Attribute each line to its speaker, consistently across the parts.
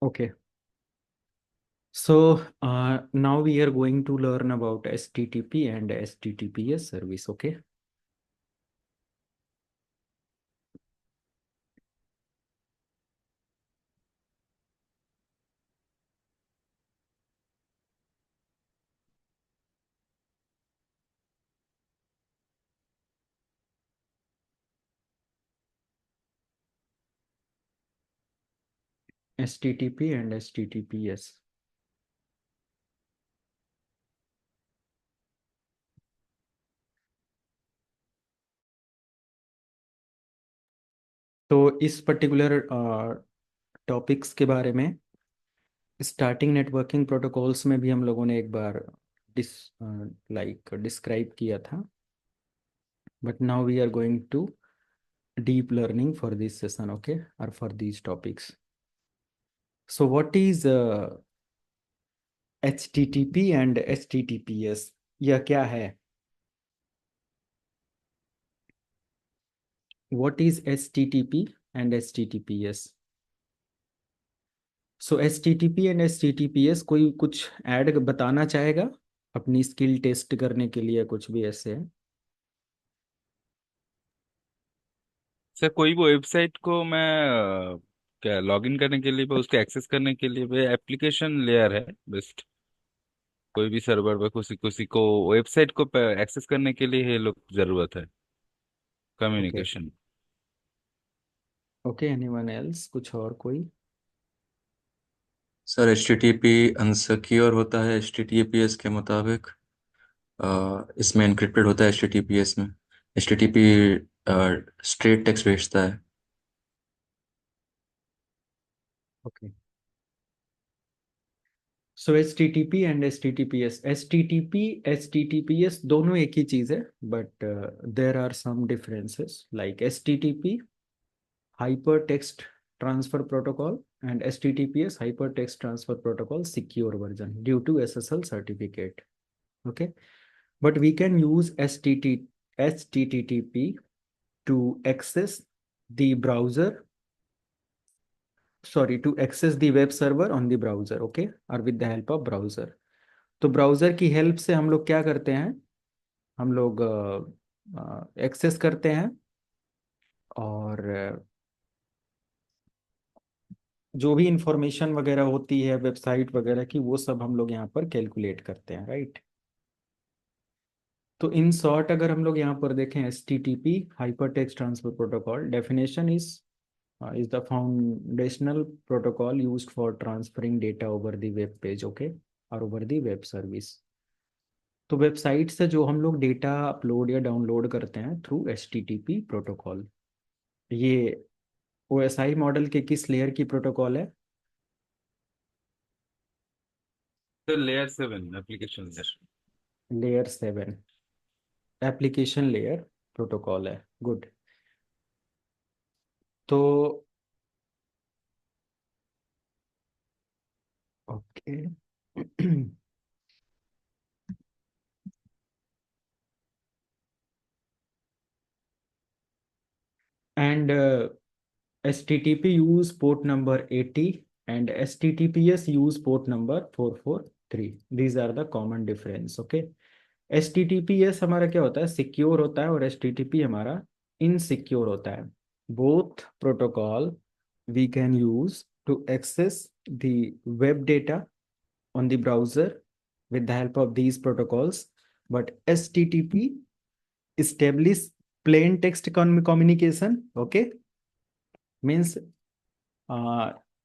Speaker 1: Okay. So now we are going to learn about HTTP and HTTPS service. Okay. HTTP and HTTPS. तो इस particular topics के बारे में starting networking protocols में भी हम लोगों ने एक बार डिस डिस्क्राइब किया था, but now we are going to deep learning for this session, okay, or for these topics. So what is HTTP and HTTPS? यह क्या है? What is HTTP and HTTPS? So HTTP and HTTPS कोई कुछ add बताना चाहेगा अपनी skill test करने के लिए, कुछ भी ऐसे है?
Speaker 2: सर कोई भी वेबसाइट को मैं क्या लॉगिन करने के लिए उसको एक्सेस करने के लिए वो एप्लीकेशन लेयर है बेस्ट। कोई भी सर्वर पे किसी किसी को वेबसाइट को एक्सेस करने के लिए ये लोग जरूरत है
Speaker 1: okay.
Speaker 2: Communication.
Speaker 1: Okay, anyone else? कुछ और कोई?
Speaker 3: Sir H T T P unsecure होता है H T T P S के मुताबिक। इसमें एनक्रिप्टेड होता है H T T P S में। H T T P straight text भेजता है।
Speaker 1: Okay. So HTTP and HTTPS, HTTP HTTPS दोनों एक ही चीज है, but there are some differences like HTTP hypertext transfer protocol and HTTPS hypertext transfer protocol secure version due to SSL certificate. Okay, but we can use HTTP to access the browser, sorry, to access the web server on the browser. Okay, or with the help of browser. तो browser की help से हम लोग क्या करते हैं? हम लोग एक्सेस करते हैं, और जो भी इंफॉर्मेशन वगैरह होती है वेबसाइट वगैरह की, वो सब हम लोग यहाँ पर कैलकुलेट करते हैं, राइट? तो इन शॉर्ट अगर हम लोग यहाँ पर देखें, HTTP hyper text transfer protocol definition is the foundational protocol used for transferring data over the web page, okay, और ओवर द वेब सर्विस। तो वेबसाइट से जो हम लोग डेटा अपलोड या डाउनलोड करते हैं थ्रू HTTP प्रोटोकॉल, ये OSI मॉडल के किस लेयर की प्रोटोकॉल है?
Speaker 2: तो layer 7 application layer.
Speaker 1: Layer 7 application layer protocol है। गुड। तो okay. And HTTP use port number 80 and HTTPS use port number 443. These are the common difference. Okay. HTTPS हमारा क्या होता है? सिक्योर होता है, और HTTP हमारा इनसिक्योर होता है। Both protocol we can use to access the web data on the browser with the help of these protocols, but HTTP establish plain text communication. Okay, means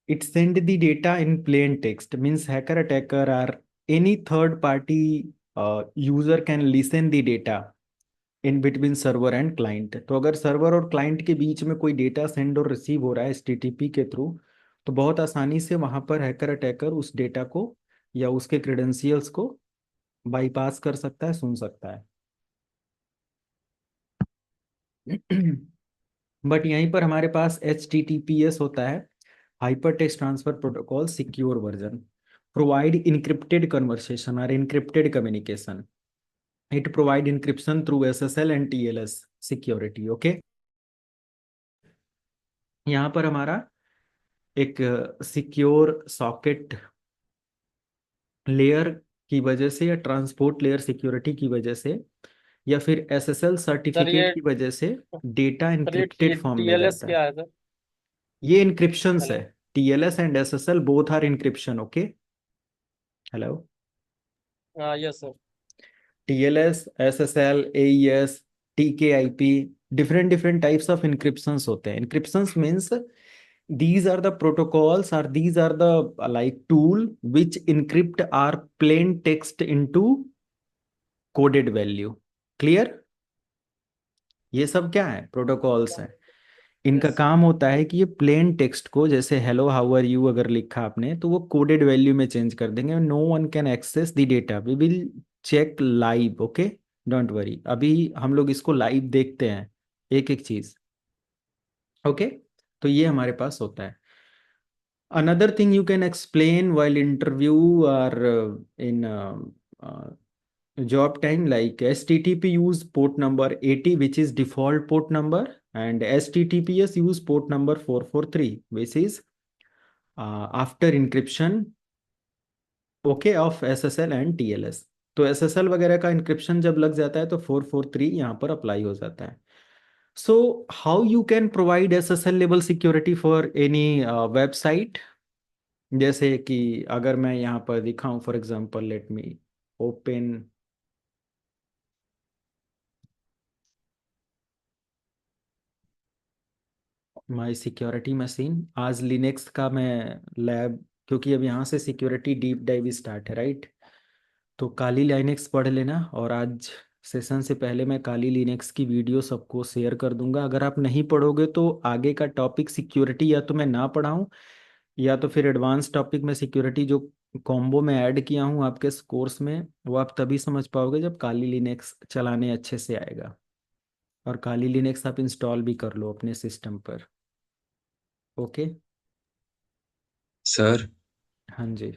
Speaker 1: it send the data in plain text, means hacker attacker or any third party user can listen the data in between server and client. तो अगर server और client के बीच में कोई data send और receive हो रहा है HTTP के थ्रू, तो बहुत आसानी से वहां पर हैकर अटैकर उस डेटा को या उसके क्रेडेंशियल्स को बाईपास कर सकता है, सुन सकता है। बट यहीं पर हमारे पास HTTPS होता है, hyper text transfer protocol secure version, provide encrypted conversation और encrypted communication. It provide encryption through SSL and TLS security. Okay, यहाँ पर हमारा एक सिक्योर सॉकेट लेयर की वजह से, या ट्रांसपोर्ट लेयर सिक्योरिटी की वजह से, या फिर एसएसएल
Speaker 4: सर
Speaker 1: सर्टिफिकेट
Speaker 4: ये
Speaker 1: की वजह से डेटा
Speaker 4: सर ये
Speaker 1: इनक्रिप्टेड फॉर्म में
Speaker 4: टीएलएस
Speaker 1: जाता है।
Speaker 4: क्या है सर?
Speaker 1: ये इनक्रिप्शंस है।
Speaker 4: Hello.
Speaker 1: TLS and SSL both are encryption, okay. Hello.
Speaker 4: हाँ yes sir.
Speaker 1: TLS, SSL, AES, TKIP, different types of encryptions होते हैं। Encryptions means these are the protocols, or these are the like tool which encrypt our plain text into coded value. Clear? ये सब क्या है? Protocols हैं। इनका
Speaker 4: yes.
Speaker 1: काम होता है कि ये प्लेन टेक्स्ट को, जैसे हेलो हाउ आर यू अगर लिखा आपने, तो वो कोडेड वैल्यू में चेंज कर देंगे। No one can access the data, we will check live, okay, don't worry. अभी हम लोग इसको लाइव देखते हैं, एक एक चीज, ओके। तो ये हमारे पास होता है। Another thing you can explain while interview और इन job time, like HTTP use port number 80, which is default port number, and HTTPS use port number 443, which is after encryption, okay, of SSL and TLS। तो SSL वगैरह का encryption जब लग जाता है तो 443 यहाँ पर अप्लाई हो जाता है। So how you can provide SSL level security for any website? जैसे कि अगर मैं यहाँ पर दिखाऊं, for example let me open my security machine. आज लिनक्स का मैं लैब, क्योंकि अब यहाँ से सिक्योरिटी डीप डाइव स्टार्ट है, राइट? तो काली लिनक्स पढ़ लेना, और आज सेशन से पहले मैं काली लिनक्स की वीडियो सबको शेयर कर दूंगा। अगर आप नहीं पढ़ोगे तो आगे का टॉपिक सिक्योरिटी या तो मैं ना पढ़ाऊँ, या तो फिर एडवांस टॉपिक में सिक्योरिटी जो कॉम्बो में ऐड किया हूँ आपके कोर्स में, वो आप तभी समझ पाओगे जब काली लिनक्स चलाने अच्छे से आएगा। और काली लिनक्स आप इंस्टॉल भी कर लो अपने सिस्टम पर, ओके।
Speaker 3: सर
Speaker 1: हाँ जी।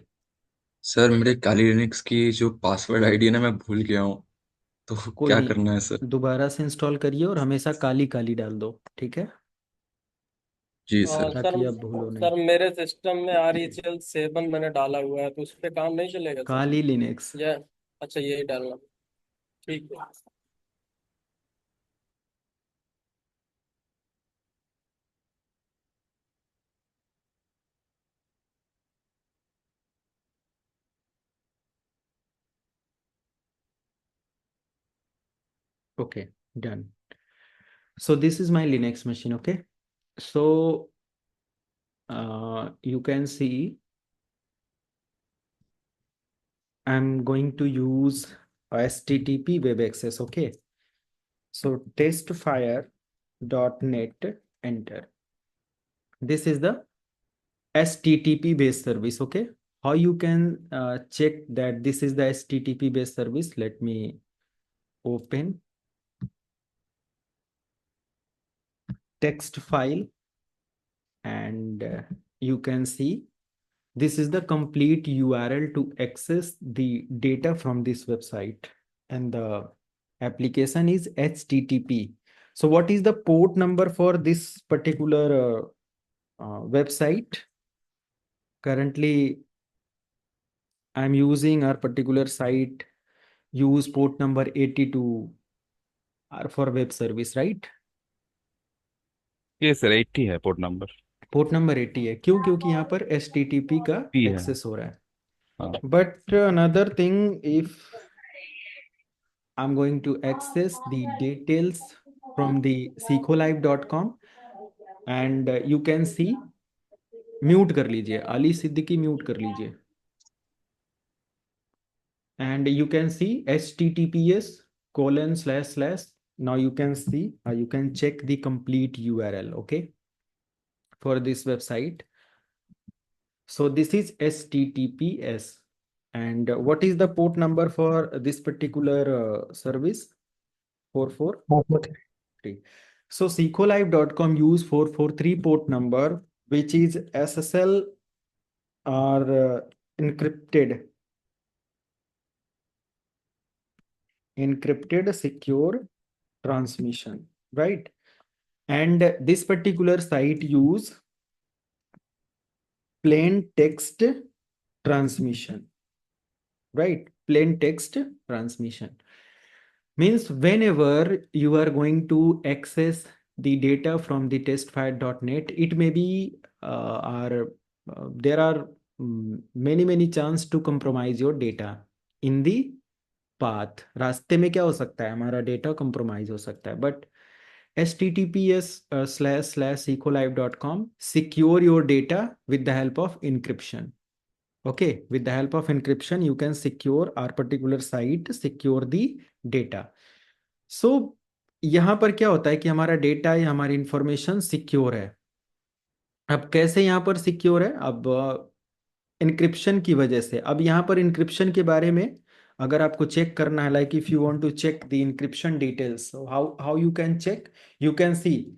Speaker 3: सर मेरे काली लिनक्स की जो पासवर्ड आईडी है ना, मैं भूल गया हूँ। तो
Speaker 1: कोई
Speaker 3: क्या करना है
Speaker 1: नहीं,
Speaker 3: सर?
Speaker 1: दोबारा से इंस्टॉल करिए और हमेशा काली काली डाल दो, ठीक है,
Speaker 3: जी
Speaker 4: हाँ
Speaker 3: सर।
Speaker 4: सर।
Speaker 1: ताकि आप भूलो नहीं।
Speaker 4: सर मेरे सिस्टम में RECL 7 मैंने डाला हुआ है, तो उस पर काम नहीं चलेगा सर?
Speaker 1: काली लिनक्स।
Speaker 4: या अच्छा यही डालना। ठीक है।
Speaker 1: Okay, done. So this is my Linux machine, okay? So you can see I'm going to use HTTP web access, okay? So testfire.net, enter. This is the HTTP based service, okay? How you can check that this is the HTTP based service? Let me open text file, and you can see this is the complete URL to access the data from this website, and the application is HTTP. So what is the port number for this particular website? Currently I'm using our particular site use port number 82 for web service, right?
Speaker 2: ये sir 80 है port number.
Speaker 1: Port number 80 है, क्यों? क्योंकि यहाँ पर HTTP का
Speaker 2: P है।
Speaker 1: Access हो रहा है।
Speaker 2: हाँ।
Speaker 1: But another thing, if I'm going to access the details from the sekholive.com, and you can see, mute कर लीजिए, अली सिद्दीकी म्यूट कर लीजिए, and you can see https:// now you can see, you can check the complete URL, okay, for this website. So this is HTTPS, and what is the port number for this particular service? 443. So sekholive.com use 443 port number, which is SSL or encrypted secure transmission, right? And this particular site use plain text transmission, right? Plain text transmission means whenever you are going to access the data from the testfire.net, it may be there are many chance to compromise your data in the path. रास्ते में क्या हो सकता है, हमारा data compromise हो सकता है, but https://ecolive.com secure your data with the help of encryption. Okay, with the help of encryption you can secure our particular site, secure the data. So यहाँ पर क्या होता है कि हमारा डेटा या हमारी इंफॉर्मेशन सिक्योर है। अब कैसे यहाँ पर सिक्योर है, अब इंक्रिप्शन की वजह से। अब यहाँ पर इंक्रिप्शन के बारे में अगर आपको चेक करना है, like if you want to check the encryption details, how you can check, you can see,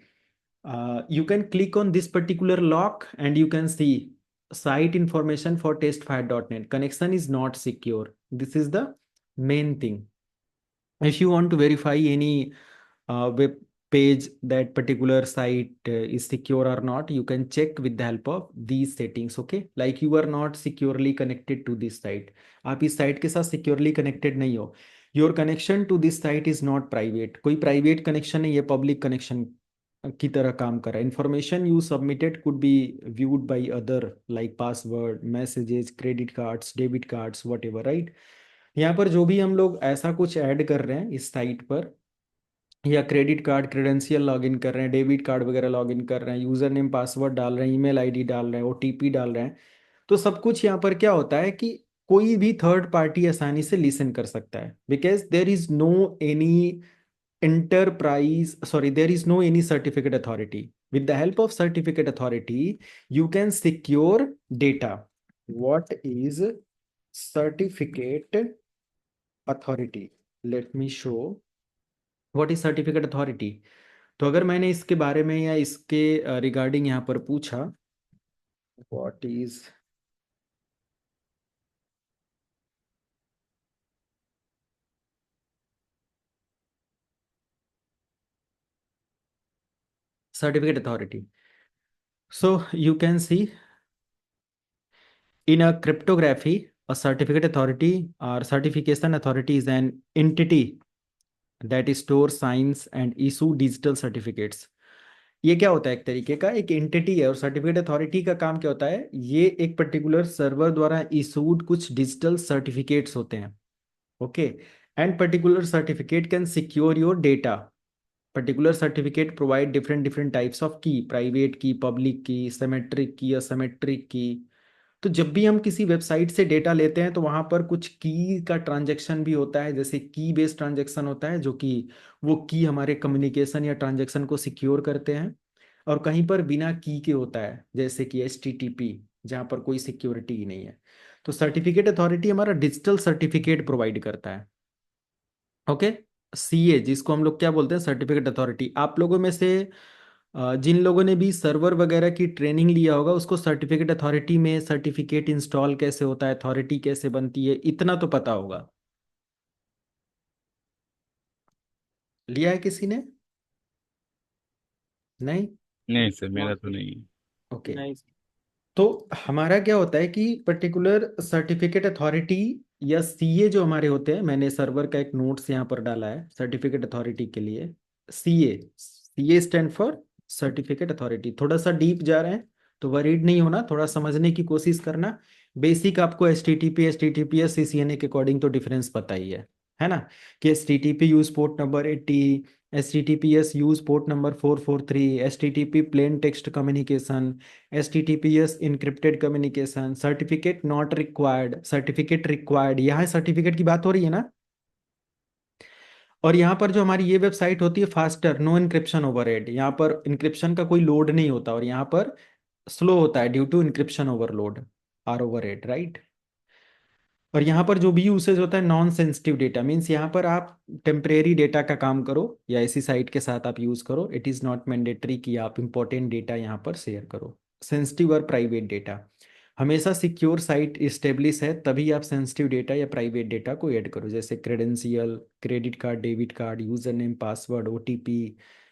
Speaker 1: you can click on this particular lock and you can see site information for testfire.net connection is not secure. This is the main thing. If you want to verify any web page that particular site is secure or not, you can check with the help of these settings. Okay, like you are not securely connected to this site, आप इस site के साथ securely connected नहीं हो, your connection to this site is not private, कोई private connection नहीं, ये public connection की तरह काम कर रहा है। Information you submitted could be viewed by other like password, messages, credit cards, debit cards, what ever, right. यहाँ पर जो भी हम लोग ऐसा कुछ ऐड कर रहे हैं इस साइट पर, या क्रेडिट कार्ड क्रेडेंशियल लॉगिन कर रहे हैं, डेबिट कार्ड वगैरह लॉगिन कर रहे हैं, यूजर नेम पासवर्ड डाल रहे हैं, ईमेल आईडी डाल रहे हैं, ओटीपी डाल रहे हैं, तो सब कुछ यहाँ पर क्या होता है कि कोई भी थर्ड पार्टी आसानी से लिसन कर सकता है, because there is no any enterprise, sorry, there is no any certificate authority. With the help of certificate authority you can secure data. What is certificate authority? Let me show what is certificate authority. तो अगर मैंने इसके बारे में या इसके regarding यहाँ पर पूछा, what is certificate authority, so you can see in a cryptography a certificate authority or certification authority is an entity that stores, signs and issue digital certificates. ये क्या होता है, एक तरीके का एक एंटिटी है। और सर्टिफिकेट अथॉरिटी का काम क्या होता है, ये एक पर्टिकुलर सर्वर द्वारा इशूड कुछ डिजिटल सर्टिफिकेट्स होते हैं। Okay, and particular certificate can secure your data. Particular certificate provide different types of की, प्राइवेट की, पब्लिक की, सिमेट्रिक की, असिमेट्रिक की। तो जब भी हम किसी वेबसाइट से डेटा लेते हैं तो वहां पर कुछ की का ट्रांजैक्शन भी होता है, जैसे की बेस्ड ट्रांजैक्शन होता है, जो कि वो की हमारे कम्युनिकेशन या ट्रांजैक्शन को सिक्योर करते हैं। और कहीं पर बिना की के होता है, जैसे कि HTTP, जहाँ पर कोई सिक्योरिटी ही नहीं है। तो सर्टिफिकेट अथॉरिटी हमारा डिजिटल सर्टिफिकेट प्रोवाइड करता है। ओके, CA जिसको हम लोग क्या बोलते हैं, सर्टिफिकेट अथॉरिटी। आप लोगों में से जिन लोगों ने भी सर्वर वगैरह की ट्रेनिंग लिया होगा, उसको सर्टिफिकेट अथॉरिटी में सर्टिफिकेट इंस्टॉल कैसे होता है, अथॉरिटी कैसे बनती है, इतना तो पता होगा। लिया है किसी ने? नहीं?
Speaker 2: नहीं सर, मेरा तो नहीं है।
Speaker 1: ओके,
Speaker 4: नहीं
Speaker 1: तो हमारा क्या होता है कि पर्टिकुलर सर्टिफिकेट अथॉरिटी या CA जो हमारे होते हैं, मैंने सर्वर का एक नोट्स यहाँ पर डाला है सर्टिफिकेट अथॉरिटी के लिए। CA stand for certificate authority. थोड़ा सा डीप जा रहे हैं तो वरीड नहीं होना, थोड़ा समझने की कोशिश करना। बेसिक आपको HTTP HTTPS CCNA के अकॉर्डिंग तो डिफरेंस पता ही है ना, कि HTTP use port number 80, HTTPS use port number 443, HTTP plain text communication, HTTPS encrypted communication, certificate not required, certificate required. यहाँ सर्टिफिकेट की बात हो रही है ना। और यहाँ पर जो हमारी ये वेबसाइट होती है फास्टर, नो इंक्रिप्शन ओवरहेड, यहाँ पर इंक्रिप्शन का कोई लोड नहीं होता, और यहाँ पर स्लो होता है due to encryption overload or overhead, right. और यहाँ पर जो भी यूसेज होता है नॉन सेंसिटिव डेटा, मीन्स यहाँ पर आप टेम्परेरी डेटा का काम करो या ऐसी साइट के साथ आप यूज करो। इट इज नॉट मैंडेटरी कि आप इंपॉर्टेंट डेटा यहाँ पर शेयर करो। सेंसिटिव और प्राइवेट डेटा हमेशा सिक्योर साइट इस्टेब्लिश है तभी आप सेंसिटिव डेटा या प्राइवेट डेटा को ऐड करो, जैसे credential, credit card, debit card, user name, password, OTP,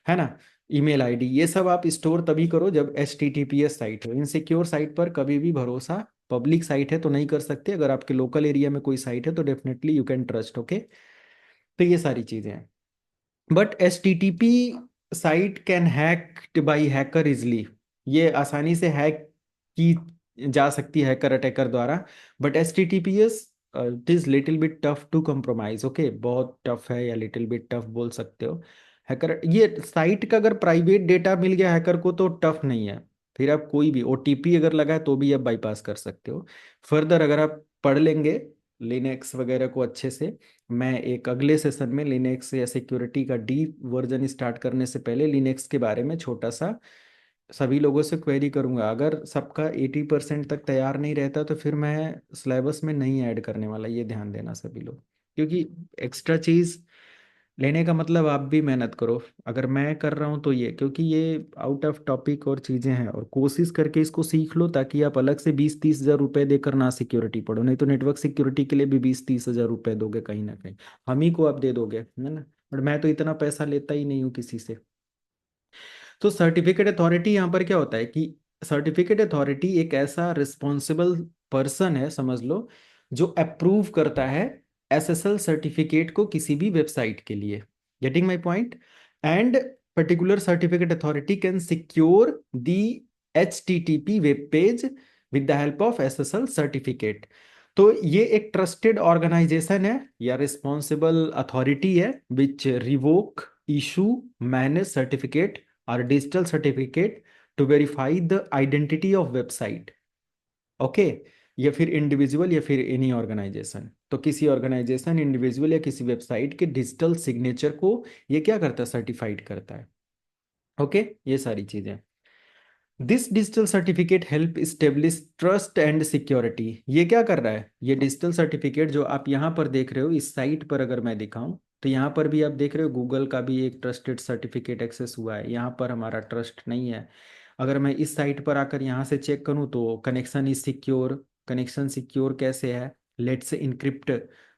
Speaker 1: है ना। ईमेल आईडी, ये सब आप स्टोर तभी करो जब HTTPS साइट हो। इनसिक्योर साइट पर कभी भी भरोसा, पब्लिक साइट है तो नहीं कर सकते। अगर आपके लोकल एरिया में कोई साइट है तो definitely you can trust. Okay, तो ये सारी चीजें हैं। But HTTP site can hack by hacker easily, ये आसानी से हैक की जा सकती है हैकर अटैकर द्वारा। But HTTPS it is little bit tough to compromise। Okay, बहुत टफ है या लिटिल बिट टफ बोल सकते हो। हैकर, ये साइट का अगर प्राइवेट डेटा मिल गया हैकर को तो टफ नहीं है। फिर आप कोई भी OTP अगर लगा है तो भी आप बाईपास कर सकते हो। फर्दर अगर आप पढ़ लेंगे लिनक्स वगैरह को अच्छे से, मैं एक अगले सेशन में लिनक्स या सिक्योरिटी का डीप वर्जन स्टार्ट करने से पहले लिनक्स के बारे में छोटा सा सभी लोगों से क्वेरी करूंगा। अगर सबका 80% तक तैयार नहीं रहता तो फिर मैं सिलेबस में नहीं ऐड करने वाला, ये ध्यान देना सभी लोग। क्योंकि एक्स्ट्रा चीज लेने का मतलब आप भी मेहनत करो। अगर मैं कर रहा हूँ तो ये, क्योंकि ये आउट ऑफ टॉपिक और चीज़ें हैं, और कोशिश करके इसको सीख लो ताकि आप अलग से 20-30 हज़ार रुपए देकर ना सिक्योरिटी पढ़ो। नहीं तो नेटवर्क सिक्योरिटी के लिए भी 20-30 हज़ार रुपए दोगे कहीं ना कहीं, हम ही को आप दे दोगे, है ना। बट मैं तो इतना पैसा लेता ही नहीं हूँ किसी से। तो सर्टिफिकेट अथॉरिटी यहाँ पर क्या होता है कि सर्टिफिकेट अथॉरिटी एक ऐसा रिस्पॉन्सिबल पर्सन है, समझ लो, जो अप्रूव करता है SSL सर्टिफिकेट को किसी भी वेबसाइट के लिए। Getting my point. And particular certificate authority can secure the HTTP web page with the help of SSL certificate. तो ये एक ट्रस्टेड ऑर्गेनाइजेशन है या रिस्पॉन्सिबल अथॉरिटी है which revoke, issue, manage certificate और digital certificate to verify the identity of website. Okay, या फिर individual या फिर एनी ऑर्गेनाइजेशन। तो किसी ऑर्गेनाइजेशन, इंडिविजुअल या किसी वेबसाइट के डिजिटल सिग्नेचर को ये क्या करता है, सर्टिफाइड करता है। ओके, ये सारी चीजें। This digital certificate help establish trust and security. ये क्या कर रहा है, ये डिजिटल सर्टिफिकेट जो आप यहाँ पर देख रहे हो इस साइट पर, अगर मैं दिखाऊं तो यहाँ पर भी आप देख रहे हो गूगल का भी एक ट्रस्टेड सर्टिफिकेट एक्सेस हुआ है। यहाँ पर हमारा ट्रस्ट नहीं है। अगर मैं इस साइट पर आकर यहाँ से चेक करूँ तो connection is secure. Connection secure कैसे है, लेट्स से इनक्रिप्ट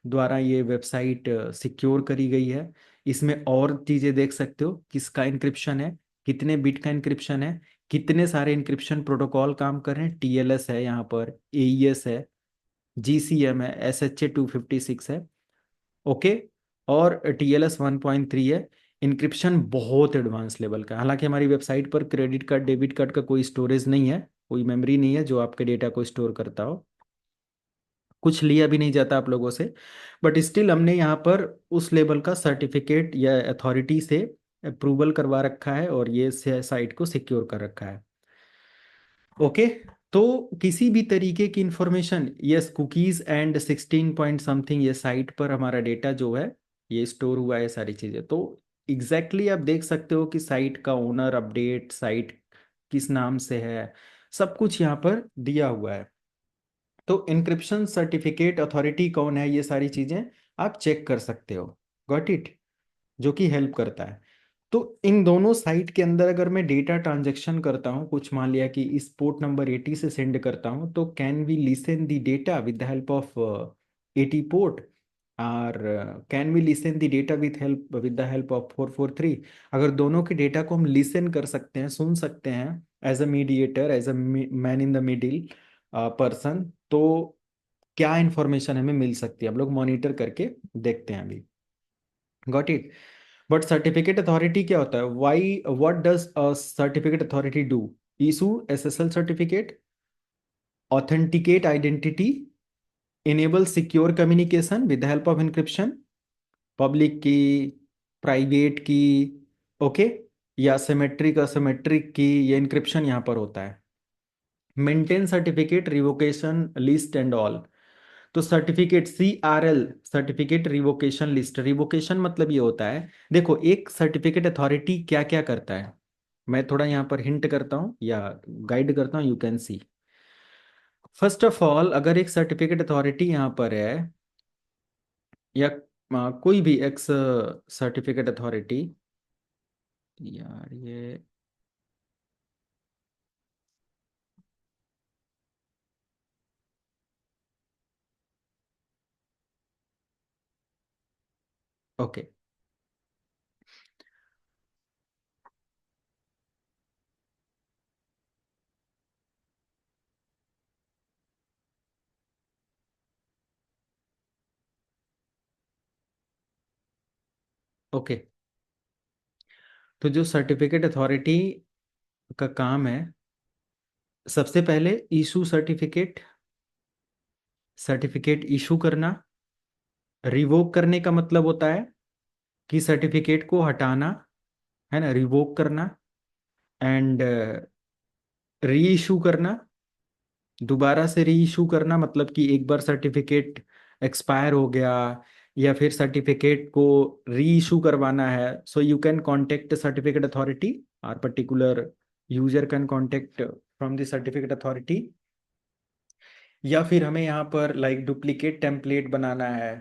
Speaker 1: द्वारा ये वेबसाइट सिक्योर करी गई है। इसमें और चीज़ें देख सकते हो, किसका इंक्रिप्शन है, कितने बिट का इंक्रिप्शन है, कितने सारे इंक्रिप्शन प्रोटोकॉल काम कर रहे हैं। TLS है यहाँ पर, AES है, GCM है, SHA-256 है। ओके, और TLS 1.3 है। इंक्रिप्शन बहुत एडवांस लेवल का है। हालांकि हमारी वेबसाइट पर क्रेडिट कार्ड, डेबिट कार्ड का कोई स्टोरेज नहीं है, कोई मेमोरी नहीं है जो आपके डेटा को स्टोर करता हो, कुछ लिया भी नहीं जाता आप लोगों से। बट स्टिल हमने यहाँ पर उस लेवल का सर्टिफिकेट या अथॉरिटी से अप्रूवल करवा रखा है और ये साइट को सिक्योर कर रखा है। ओके, तो किसी भी तरीके की information, yes, cookies and 16 point something, ये साइट पर हमारा डेटा जो है ये स्टोर हुआ है, सारी चीजें। तो एग्जैक्टली आप देख सकते हो कि साइट का ओनर, अपडेट, साइट किस नाम से है, सब कुछ यहाँ पर दिया हुआ है। तो इंक्रिप्शन सर्टिफिकेट अथॉरिटी कौन है, ये सारी चीजें आप चेक कर सकते हो। गॉट इट, जो कि हेल्प करता है। तो इन दोनों साइट के अंदर अगर मैं डेटा ट्रांजैक्शन करता हूँ, कुछ मान लिया कि इस पोर्ट नंबर 80 से सेंड करता हूँ, तो can we listen the data with the help of 80 port, और can we listen the data with the help of 443। अगर दोनों के डेटा को हम लिसन कर सकते हैं, सुन सकते हैं, as a mediator, as a man in the middle person, तो क्या इंफॉर्मेशन हमें मिल सकती है, हम लोग मॉनिटर करके देखते हैं अभी। Got it. But certificate authority क्या होता है, why, what does a certificate authority do? Issue SSL certificate, authenticate identity, enable secure communication with help of encryption, public key, private key, okay, या सिमेट्रिक असिमेट्रिक की, ये encryption यहाँ पर होता है। Maintain certificate revocation list and all. तो certificate CRL, certificate revocation list, revocation मतलब ये होता है, देखो एक सर्टिफिकेट अथॉरिटी क्या क्या करता है, मैं थोड़ा यहाँ पर हिंट करता हूँ या गाइड करता हूँ, you can C. First of all, अगर एक सर्टिफिकेट अथॉरिटी यहाँ पर है या कोई भी एक्स सर्टिफिकेट अथॉरिटी, यार ये, ओके, ओके, तो जो सर्टिफिकेट अथॉरिटी का काम है, सबसे पहले इशू सर्टिफिकेट, सर्टिफिकेट इशू करना। रिवोक करने का मतलब होता है कि सर्टिफिकेट को हटाना, है ना, रिवोक करना। एंड री इशू करना, दोबारा से री इशू करना, मतलब कि एक बार सर्टिफिकेट एक्सपायर हो गया या फिर सर्टिफिकेट को री इशू करवाना है, so you can contact certificate authority, और particular user can contact from the certificate authority. या फिर हमें यहाँ पर लाइक डुप्लीकेट टेम्पलेट बनाना है,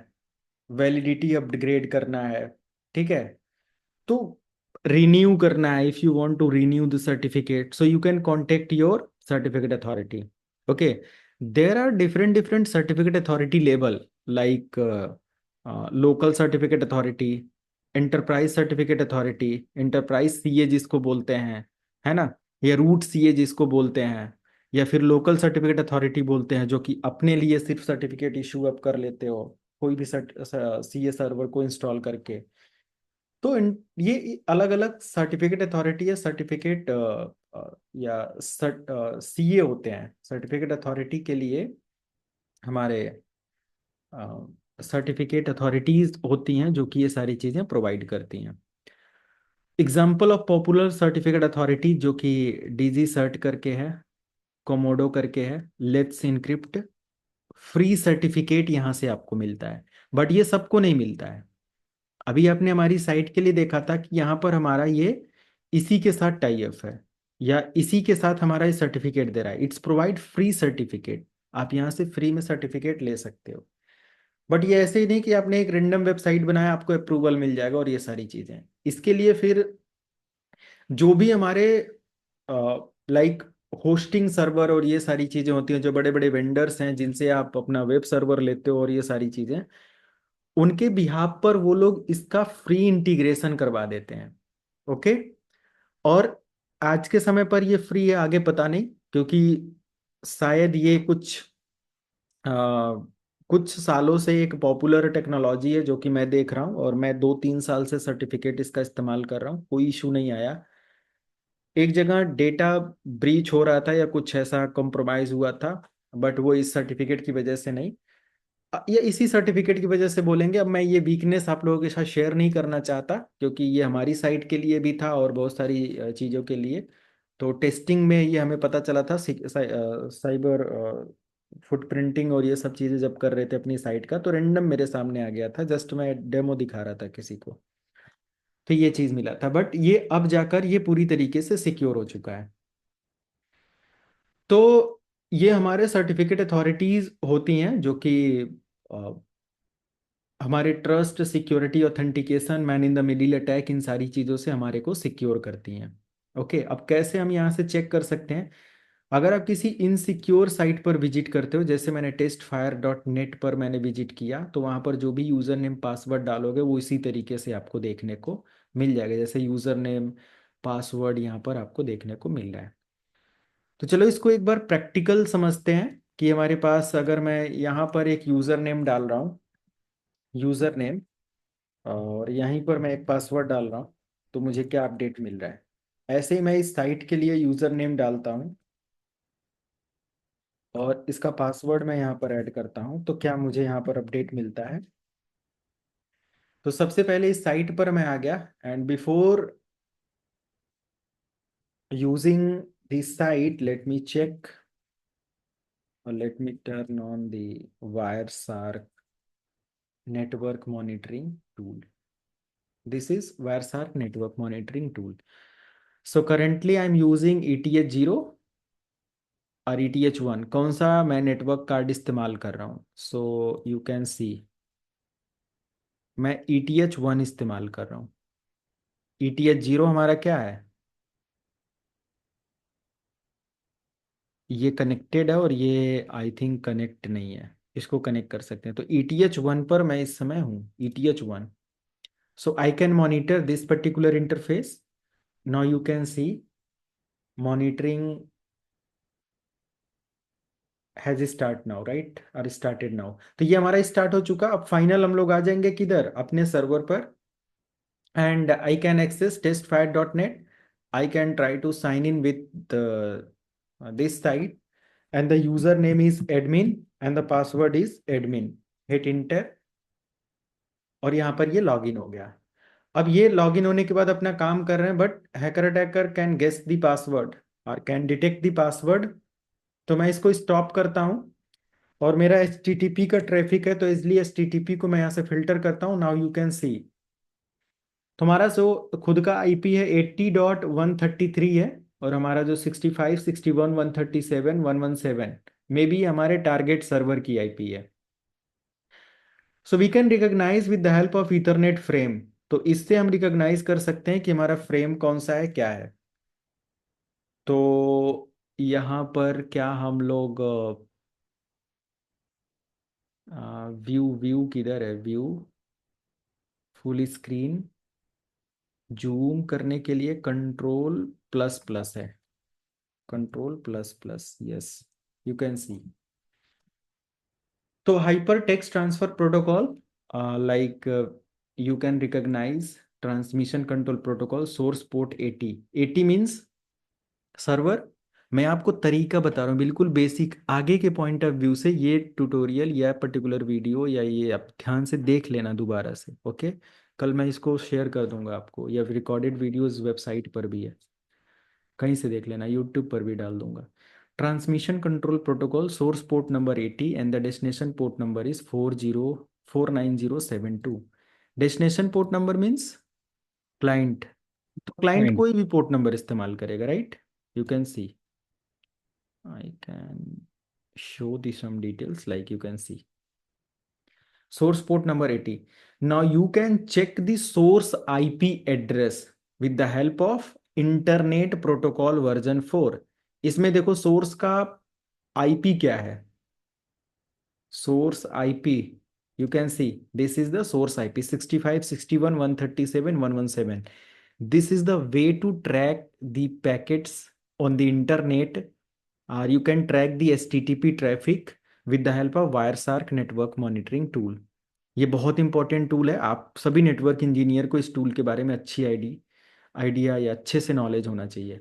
Speaker 1: वैलिडिटी अपग्रेड करना है, ठीक है, तो रिन्यू करना है, if you want to renew the certificate, so you can contact your certificate authority. Okay, there are different different certificate authority level, like local certificate authority, enterprise certificate authority, enterprise CA जिसको बोलते हैं, है ना, या root CA जिसको बोलते हैं, या फिर लोकल सर्टिफिकेट अथॉरिटी बोलते हैं, जो कि अपने लिए सिर्फ सर्टिफिकेट इशू अप कर लेते हो कोई भी सीए सर्वर को इंस्टॉल करके। तो ये अलग अलग सर्टिफिकेट अथॉरिटी या सर्टिफिकेट या सीए होते हैं। सर्टिफिकेट अथॉरिटी के लिए हमारे सर्टिफिकेट अथॉरिटीज होती हैं जो कि ये सारी चीज़ें प्रोवाइड करती हैं। Example of popular certificate authority जो कि डीजी सर्ट करके है, कोमोडो करके है, लेट्स इनक्रिप्ट, फ्री सर्टिफिकेट यहाँ से आपको मिलता है, बट ये सबको नहीं मिलता है। अभी आपने हमारी साइट के लिए देखा था कि यहाँ पर हमारा ये इसी के साथ टाई अप है, या इसी के साथ हमारा ये सर्टिफिकेट दे रहा है, इट्स प्रोवाइड फ्री सर्टिफिकेट। आप यहाँ से फ्री में सर्टिफिकेट ले सकते हो, बट ये ऐसे ही नहीं कि आपने एक रेंडम वेबसाइट बनाया आपको अप्रूवल मिल जाएगा और ये सारी चीजें। इसके लिए फिर जो भी हमारे लाइक होस्टिंग सर्वर और ये सारी चीजें होती हैं, जो बड़े बड़े वेंडर्स हैं जिनसे आप अपना वेब सर्वर लेते हो और ये सारी चीजें, उनके बिहाफ पर वो लोग इसका फ्री इंटीग्रेशन करवा देते हैं। ओके, और आज के समय पर ये फ्री है, आगे पता नहीं, क्योंकि शायद ये कुछ सालों से एक पॉपुलर टेक्नोलॉजी है जो कि मैं देख रहा हूँ, और मैं 2-3 साल से सर्टिफिकेट इसका इस्तेमाल कर रहा हूँ, कोई इशू नहीं आया। एक जगह डेटा ब्रीच हो रहा था या कुछ ऐसा कॉम्प्रोमाइज हुआ था, बट वो इस सर्टिफिकेट की वजह से नहीं, ये इसी सर्टिफिकेट की वजह से बोलेंगे। अब मैं ये वीकनेस आप लोगों के साथ शेयर नहीं करना चाहता, क्योंकि ये हमारी साइट के लिए भी था और बहुत सारी चीज़ों के लिए। तो टेस्टिंग में ये हमें पता चला था, साइबर फुटप्रिंटिंग और ये सब चीज़ें जब कर रहे थे अपनी साइट का, तो रैंडम मेरे सामने आ गया था, जस्ट मैं डेमो दिखा रहा था किसी को, तो ये चीज़ मिला था। बट ये अब जाकर ये पूरी तरीके से सिक्योर हो चुका है। तो ये हमारे सर्टिफिकेट अथॉरिटीज होती हैं जो कि हमारे trust, security, authentication, man in the middle attack, इन सारी चीज़ों से हमारे को सिक्योर करती हैं। ओके, अब कैसे हम यहाँ से चेक कर सकते हैं? अगर आप किसी इनसिक्योर साइट पर विजिट करते हो, जैसे मैंने testfire.net पर मैंने विजिट किया, तो वहाँ पर जो भी यूज़र नेम पासवर्ड डालोगे वो इसी तरीके से आपको देखने को मिल जाएगा, जैसे यूज़र नेम पासवर्ड यहाँ पर आपको देखने को मिल रहा है। तो चलो इसको एक बार प्रैक्टिकल समझते हैं कि हमारे पास अगर मैं यहाँ पर एक यूज़र नेम डाल रहा हूँ, यूज़र नेम, और यहीं पर मैं एक पासवर्ड डाल रहा हूँ, तो मुझे क्या अपडेट मिल रहा है? ऐसे ही मैं इस साइट के लिए यूज़र नेम डालता हूँ और इसका पासवर्ड मैं यहाँ पर ऐड करता हूँ, तो क्या मुझे यहाँ पर अपडेट मिलता है? तो सबसे पहले इस साइट पर मैं आ गया, and before using this site let me check, और let me turn on the Wireshark network monitoring tool. This is Wireshark network monitoring tool. So currently I'm using ETH0 और ETH1। कौन सा मैं नेटवर्क कार्ड इस्तेमाल कर रहा हूँ? सो you can सी मैं ETH1 इस्तेमाल कर रहा हूँ। ETH0 हमारा क्या है? ये कनेक्टेड है और ये आई थिंक कनेक्ट नहीं है, इसको कनेक्ट कर सकते हैं। तो ETH1 पर मैं इस समय हूँ, ETH1। So I can monitor this particular interface. Now you can see monitoring has start now, right? or started now। तो ये हमारा स्टार्ट हो चुका। अब फाइनल हम लोग आ जाएंगे किधर? अपने सर्वर पर। and I can access testfire.net. I can try to sign in with this site, and the username is admin and the password is admin. Hit enter और यहाँ पर ये लॉगिन हो गया। अब ये लॉगिन होने के बाद अपना काम कर रहे हैं, but hacker attacker can guess the password और कैन डिटेक्ट द पासवर्ड। तो मैं इसको स्टॉप करता हूँ, और मेरा HTTP का ट्रैफिक है, तो इसलिए HTTP को मैं यहाँ से फिल्टर करता हूँ। नाउ यू कैन सी तुम्हारा जो खुद का IP है 80.133 है, और हमारा जो 65, 61, 137, 117 में भी हमारे टारगेट सर्वर की IP है। So we can recognise with the help of Ethernet frame. तो इससे हम रिकॉग्नाइज कर सकते हैं कि हमारा फ्रेम कौन सा है, क्या है। तो यहाँ पर क्या हम लोग व्यू व्यू किधर है, व्यू फुल स्क्रीन जूम करने के लिए कंट्रोल प्लस प्लस है, control plus plus, yes you can see. तो hyper text transfer protocol, like you can recognize transmission control protocol source port 80। 80 means server. मैं आपको तरीका बता रहा हूँ बिल्कुल बेसिक, आगे के पॉइंट ऑफ व्यू से ये ट्यूटोरियल या पर्टिकुलर वीडियो या ये आप ध्यान से देख लेना दोबारा से, ओके। कल मैं इसको शेयर कर दूंगा आपको, या रिकॉर्डेड वीडियोस वेबसाइट पर भी है, कहीं से देख लेना, यूट्यूब पर भी डाल दूंगा। Transmission control protocol source port number 80 and the destination port number is 4049072। Destination port number means client, तो क्लाइंट
Speaker 2: Fine.
Speaker 1: कोई भी पोर्ट नंबर इस्तेमाल करेगा, right. You can C, I can show the some details, like you can see. Source port number 80. Now you can check the source IP address with the help of Internet Protocol version 4. इसमें देखो source का IP क्या है, source IP, you can see this is the source IP 65, 61, 137, 117. This is the way to track the packets on the internet, or you can track the HTTP traffic with the help of Wireshark network monitoring tool. ये बहुत important tool है, आप सभी network engineer को इस tool के बारे में अच्छी आइडिया या अच्छे से नॉलेज होना चाहिए।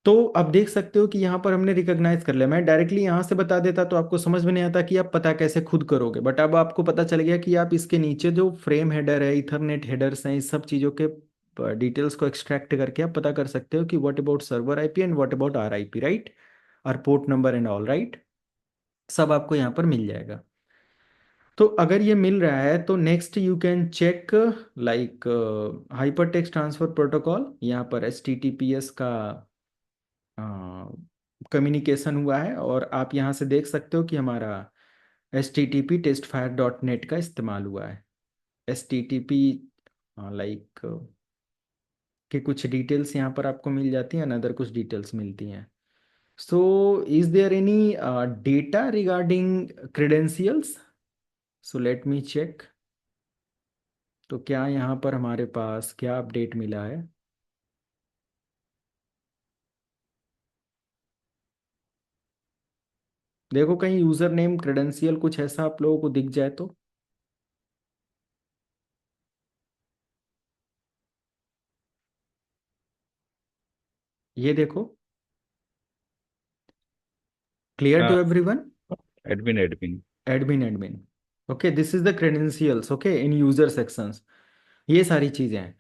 Speaker 1: तो आप देख सकते हो कि यहाँ पर हमने रिकॉग्नाइज कर लिया। मैं डायरेक्टली यहाँ से बता देता तो आपको समझ में नहीं आता कि आप पता कैसे खुद करोगे, बट अब आपको पता चल गया कि आप इसके नीचे जो फ्रेम हेडर है, इथरनेट हेडर्स हैं, इस सब चीज़ों के डिटेल्स को एक्सट्रैक्ट करके आप पता कर सकते हो कि what about server IP and what about RIP, right, और port number and all, right. सब आपको यहाँ पर मिल जाएगा। तो अगर ये मिल रहा है तो next you can check, like hyper text transfer protocol, यहाँ पर HTTPS का कम्युनिकेशन हुआ है, और आप यहाँ से देख सकते हो कि हमारा HTTP testfire.net का इस्तेमाल हुआ है। HTTP लाइक कि कुछ डिटेल्स यहाँ पर आपको मिल जाती हैं, अनदर कुछ डिटेल्स मिलती हैं। So is there any data regarding credentials? So let me check. तो क्या यहाँ पर हमारे पास क्या अपडेट मिला है? देखो कहीं यूजर नेम क्रेडेंशियल कुछ ऐसा आप लोगों को दिख जाए तो। ये देखो, क्लियर
Speaker 2: हाँ,
Speaker 1: to everyone?
Speaker 2: Admin.
Speaker 1: Admin okay, this is the credentials, okay, in user sections, ये सारी चीजें हैं।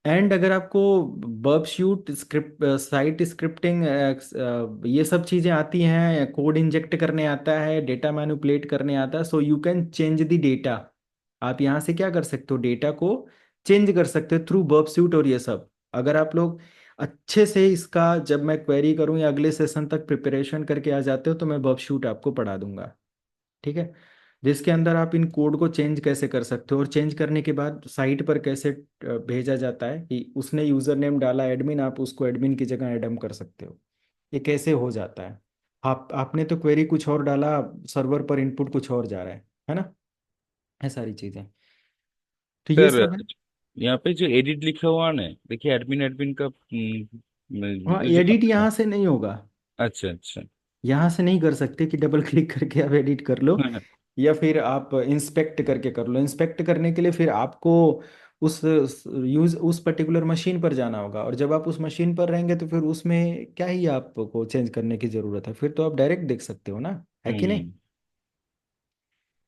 Speaker 1: एंड अगर आपको burp suite script, site scripting, ये सब चीज़ें आती हैं, कोड इंजेक्ट करने आता है, डेटा मैनिपुलेट करने आता है, so you can change the data. आप यहाँ से क्या कर सकते हो, डेटा को चेंज कर सकते हो थ्रू बर्ब शूट और ये सब। अगर आप लोग अच्छे से इसका, जब मैं क्वेरी करूँ या अगले सेशन तक प्रिपरेशन करके आ जाते हो, तो मैं बर्ब शूट आपको पढ़ा दूंगा, ठीक है, जिसके अंदर आप इन कोड को चेंज कैसे कर सकते हो, और चेंज करने के बाद साइट पर कैसे भेजा जाता है कि उसने यूजर नेम डाला एडमिन, आप उसको एडमिन की जगह एडम कर सकते हो, ये कैसे हो जाता है। आपने तो क्वेरी कुछ और डाला, सर्वर पर इनपुट कुछ और जा रहा है ना, ये सारी चीजें, तो ये
Speaker 2: सर,
Speaker 1: सब है।
Speaker 2: यहाँ पे जो एडिट लिखा हुआ ना, देखिए एडमिन एडमिन का
Speaker 1: हाँ,
Speaker 2: मुझे
Speaker 1: एडिट यहाँ से नहीं होगा,
Speaker 2: अच्छा अच्छा.
Speaker 1: यहाँ से नहीं कर सकते कि डबल क्लिक करके आप एडिट कर लो, या फिर आप इंस्पेक्ट करके कर लो। इंस्पेक्ट करने के लिए फिर आपको उस पर्टिकुलर मशीन पर जाना होगा, और जब आप उस मशीन पर रहेंगे तो फिर उसमें क्या ही आपको चेंज करने की जरूरत है, फिर तो आप डायरेक्ट देख सकते हो ना, है कि नहीं?
Speaker 2: हम्म।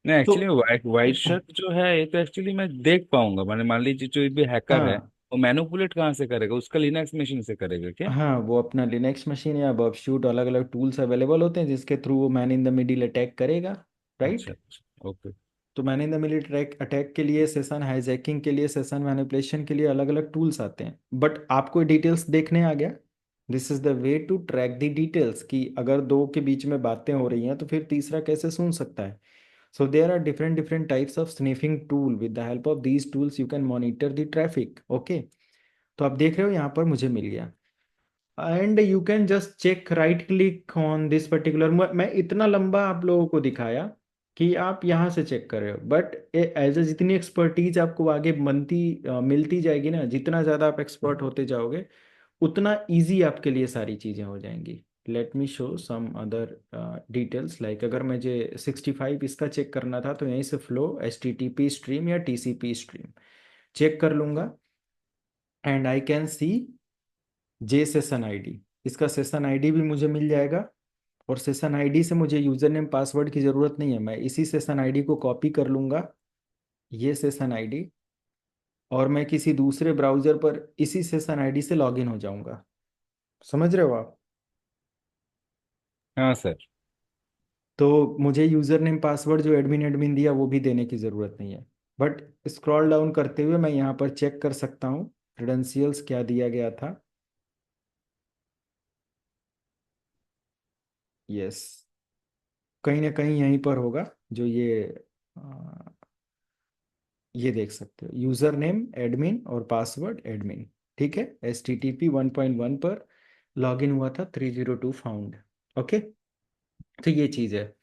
Speaker 2: नहीं,
Speaker 1: तो
Speaker 2: एक्चुअली वाइट वाइट शर्ट जो है ये तो एक्चुअली मैं देख पाऊंगा, मैंने मान लीजिए जो भी हैकर है
Speaker 1: हाँ
Speaker 2: वो मैनिपुलेट कहाँ से करेगा, उसका लिनक्स मशीन से करेगा क्या?
Speaker 1: हाँ, वो अपना लिनक्स मशीन या बर्पशूट, अलग अलग टूल्स अवेलेबल होते हैं जिसके थ्रू वो man in the middle attack करेगा,
Speaker 2: अच्छा
Speaker 1: राइट?
Speaker 2: अच्छा, ओके।
Speaker 1: तो man in the middle attack attack के लिए, सेशन हाईजैकिंग के लिए, सेशन मैनिपुलेशन के लिए अलग अलग टूल्स आते हैं। बट आपको डिटेल्स देखने आ गया, this is the way to track the details, कि अगर दो के बीच में बातें हो रही हैं तो फिर तीसरा कैसे सुन सकता है। So there are different types of sniffing tool. With the help of these tools, you can monitor the traffic. Okay. तो आप देख रहे हो यहाँ पर मुझे मिल गया, and you can just check right click on this particular. मैं इतना लंबा आप लोगों को दिखाया कि आप यहाँ से चेक कर रहे हो, बट एज ए जितनी एक्सपर्टीज आपको आगे मिलती जाएगी ना, जितना ज़्यादा आप एक्सपर्ट होते जाओगे उतना इजी आपके लिए सारी चीज़ें हो जाएंगी। Let me show some other details, like अगर मुझे 65 इसका चेक करना था तो यहीं से flow H T T P stream या T C P stream check कर लूंगा, and I can see J session ID. इसका सेशन आईडी भी मुझे मिल जाएगा, और सेशन आईडी से मुझे यूजर नेम पासवर्ड की ज़रूरत नहीं है, मैं इसी सेशन आईडी को कॉपी कर लूंगा, ये सेशन आईडी, और मैं किसी दूसरे ब्राउज़र पर इसी सेशन आईडी से लॉगिन हो जाऊंगा। समझ रहे हो आप?
Speaker 2: हाँ सर।
Speaker 1: तो मुझे यूजर नेम पासवर्ड जो एडमिन एडमिन दिया वो भी देने की ज़रूरत नहीं है। बट स्क्रॉल डाउन करते हुए मैं यहाँ पर चेक कर सकता हूँ क्रेडेंशियल्स क्या दिया गया था। यस, कहीं ना कहीं यहीं पर होगा, जो ये देख सकते हो, यूजर नेम एडमिन और पासवर्ड एडमिन। ठीक है, एच टी टी पी 1.1 पर लॉगिन हुआ था, 302 फाउंड। ओके, तो ये चीज़ है।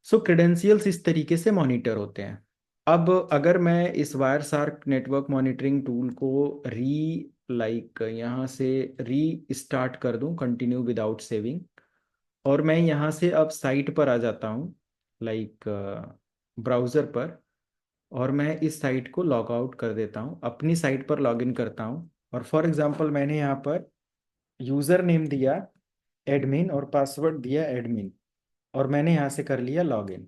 Speaker 1: सो क्रेडेंशियल्स इस तरीके से मॉनिटर होते हैं। अब अगर मैं इस wire shark network monitoring tool को यहाँ से री स्टार्ट कर दूं, कंटिन्यू विदाउट सेविंग, और मैं यहाँ से अब साइट पर आ जाता हूँ, लाइक ब्राउज़र पर, और मैं इस साइट को लॉग आउट कर देता हूँ, अपनी साइट पर लॉगिन करता हूँ, और फॉर एग्जांपल मैंने यहाँ पर यूज़र नेम दिया एडमिन और पासवर्ड दिया एडमिन, और मैंने यहाँ से कर लिया लॉगिन।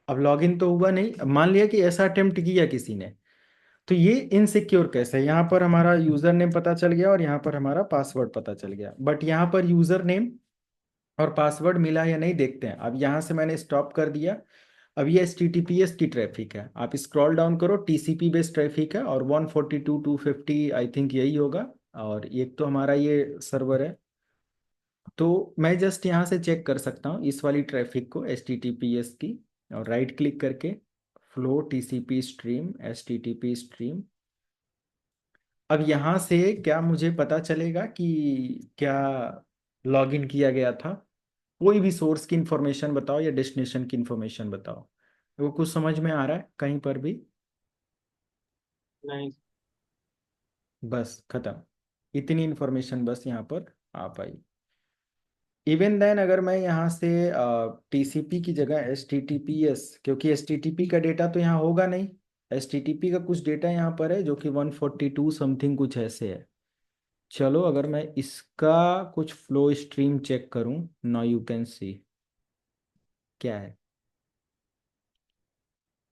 Speaker 1: अब लॉगिन तो हुआ नहीं, अब मान लिया कि ऐसा अटेम्प्ट किया किसी ने, तो ये इनसिक्योर कैसे है? यहाँ पर हमारा यूजर नेम पता चल गया और यहाँ पर हमारा पासवर्ड पता चल गया, बट यहाँ पर यूजर नेम और पासवर्ड मिला या नहीं देखते हैं। अब यहाँ से मैंने स्टॉप कर दिया। अब ये H T T P S की ट्रैफिक है, आप स्क्रॉल डाउन करो, टीसीपी बेस्ड ट्रैफिक है, और 142 250 आई थिंक यही होगा, और एक तो हमारा ये सर्वर है। तो मैं जस्ट यहाँ से चेक कर सकता हूँ इस वाली ट्रैफिक को, H T T P S की, और राइट क्लिक करके flow TCP stream H T T P stream. अब यहाँ से क्या मुझे पता चलेगा कि क्या लॉगिन किया गया था? कोई भी सोर्स की इंफॉर्मेशन बताओ या डेस्टिनेशन की इंफॉर्मेशन बताओ, वो कुछ समझ में आ रहा है कहीं पर भी?
Speaker 4: नहीं।
Speaker 1: बस खत्म, इतनी इंफॉर्मेशन बस यहाँ पर आ पाई। इवन देन अगर मैं यहाँ से टीसीपी की जगह H T T P S, क्योंकि एच टी टी पी का डेटा तो यहाँ होगा नहीं, एच टी टी पी का कुछ डेटा यहाँ पर है जो कि 142 समथिंग कुछ ऐसे है। चलो अगर मैं इसका कुछ फ्लो स्ट्रीम चेक करूं, नाउ यू कैन सी क्या है।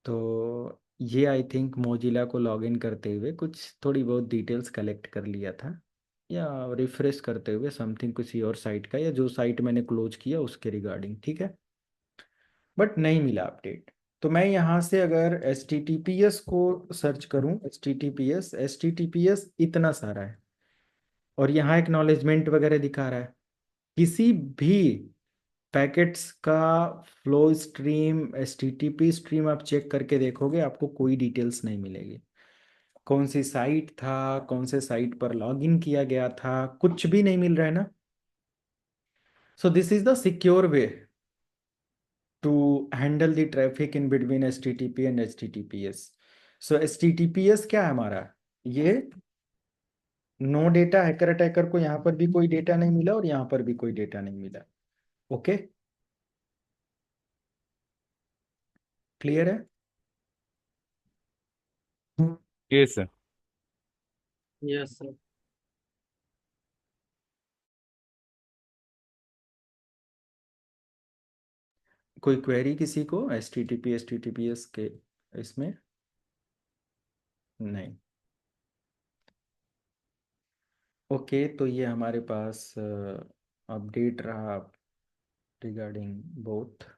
Speaker 1: तो ये आई थिंक मोजिला को लॉगिन करते हुए कुछ थोड़ी बहुत डिटेल्स कलेक्ट कर लिया था, या रिफ्रेश करते हुए समथिंग किसी और साइट का, या जो साइट मैंने क्लोज किया उसके रिगार्डिंग, ठीक है, बट नहीं मिला अपडेट। तो मैं यहाँ से अगर H T T P S को सर्च करूँ, H T T P S इतना सारा है, और यहाँ एक्नॉलेजमेंट वगैरह दिखा रहा है। किसी भी पैकेट्स का flow stream H T T P stream आप चेक करके देखोगे, आपको कोई डिटेल्स नहीं मिलेगी। कौन सी साइट था, कौन से साइट पर लॉगिन किया गया था, कुछ भी नहीं मिल रहा है ना। So this is the secure way to handle the traffic in between H T T P and H T T P S. So H T T P S क्या है हमारा? ये नो डेटा, हैकर अटैकर को यहाँ पर भी कोई data नहीं मिला और यहाँ पर भी कोई डेटा नहीं मिला। ओके, क्लियर है?
Speaker 2: Yes sir.
Speaker 4: Yes sir.
Speaker 1: कोई क्वेरी किसी को HTTP/HTTPS के इसमें? नहीं। ओके, तो ये हमारे पास अपडेट रहा रिगार्डिंग बोथ